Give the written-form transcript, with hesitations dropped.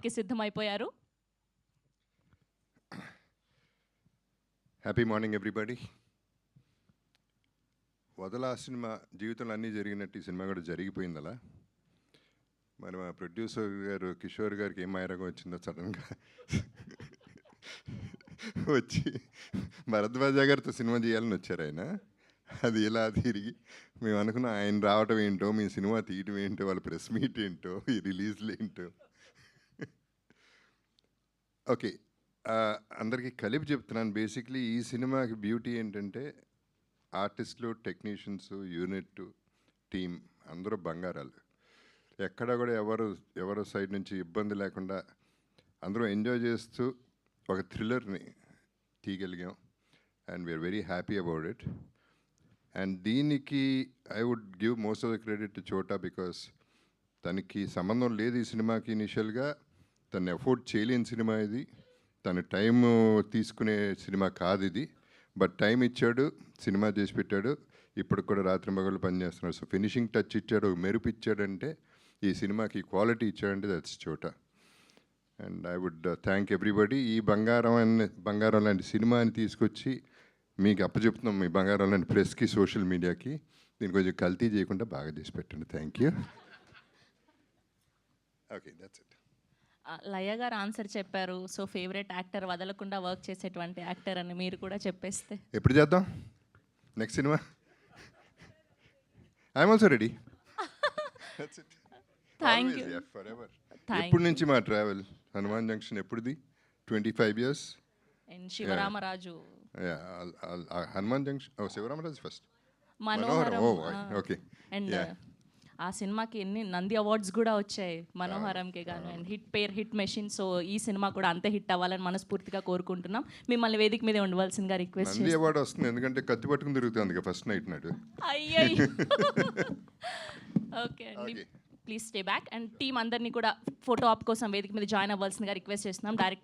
కి సిద్ధమైపోయారు. Happy morning everybody. వదలా సినిమా జీవితంలో అన్నీ జరిగినట్టు ఈ సినిమా కూడా జరిగిపోయింది అలా. మరి మా ప్రొడ్యూసర్ గారు కిషోర్ గారికి ఏం మైరాగం వచ్చిందో సడన్గా వచ్చి భరద్వాజ గారితో సినిమా చేయాలని వచ్చారు ఆయన. అది ఇలా తిరిగి మేము అనుకున్నాం ఆయన రావటం ఏంటో, మీ సినిమా తీయటం ఏంటో, వాళ్ళ ప్రెస్ మీట్ ఏంటో, ఈ రిలీజ్లు ఏంటో. ఓకే, అందరికీ కలిపి చెప్తున్నాను. బేసిక్లీ ఈ సినిమాకి బ్యూటీ ఏంటంటే ఆర్టిస్టులు, టెక్నీషియన్స్, యూనిట్, టీమ్ అందరూ బంగారాలు. ఎక్కడ కూడా ఎవరు సైడ్ నుంచి ఇబ్బంది లేకుండా అందరూ ఎంజాయ్ చేస్తూ ఒక థ్రిల్లర్ని తీయగలిగాం. And we're very happy about it. And దీనికి I would give most of the credit to Chota, because తనకి సంబంధం లేదు ఈ సినిమాకి. ఇనిషియల్గా తను ఎఫోర్డ్ చేయలేని సినిమా ఇది, తను టైం తీసుకునే సినిమా కాదు ఇది. బట్ టైం ఇచ్చాడు, సినిమా చేసి పెట్టాడు. ఇప్పుడు కూడా రాత్రి మగళ్ళు పనిచేస్తున్నాడు. సో ఫినిషింగ్ టచ్ ఇచ్చాడు, మెరుపు ఇచ్చాడంటే, ఈ సినిమాకి క్వాలిటీ ఇచ్చాడంటే దట్స్ చోటా. And I would thank everybody. ఈ బంగారం లాంటి సినిమాని తీసుకొచ్చి మీకు అప్పచెప్తున్నాం, మీ బంగారం లాంటి ప్రెస్కి, సోషల్ మీడియాకి. దీన్ని కొంచెం కల్తీ చేయకుండా బాగా చేసి పెట్టండి. Thank you. Okay, that's it. Laya గారు ఆన్సర్ చెప్పారు. సో ఫేవరెట్ యాక్టర్, వదలకుండా వర్క్ చేసేటువంటి యాక్టర్ అని మీరు కూడా చెప్పేస్తే. ఎప్పుడు చేద్దాం నెక్స్ట్ సినిమా? I'm also ready. Thank you. ఎప్పటి నుంచి మా ట్రావెల్ హనుమాన్ జంక్షన్ ఎప్పుడుది? 25 years. And Sivaramaraju, Hanuman Junction, Sivaramaraju first, Manoharam. Okay. And ఆ సినిమాకి ఎన్ని నంది అవార్డ్స్ కూడా వచ్చాయి మనోహరంకి గాను. And hit machine. సో ఈ సినిమా కూడా అంతే హిట్ అవ్వాలని మనస్ఫూర్తిగా కోరుకుంటున్నాం. మిమ్మల్ని వేదిక మీద ఉండవలసిందిగా రిక్వెస్ట్ నంది అవార్డు వస్తుంది, ఎందుకంటే కత్తి పట్టుకుని తిరుగుతుంది ఫస్ట్ నైట్ నాడు. అయ్యయ్యో. ఓకే అండి, please stay back. And team అందరినీ కూడా ఫోటో ఆప్ కోసం వేదిక మీద జాయిన్ అవ్వాల్సిందిగా రిక్వెస్ట్ చేస్తున్నాం. డైరెక్టర్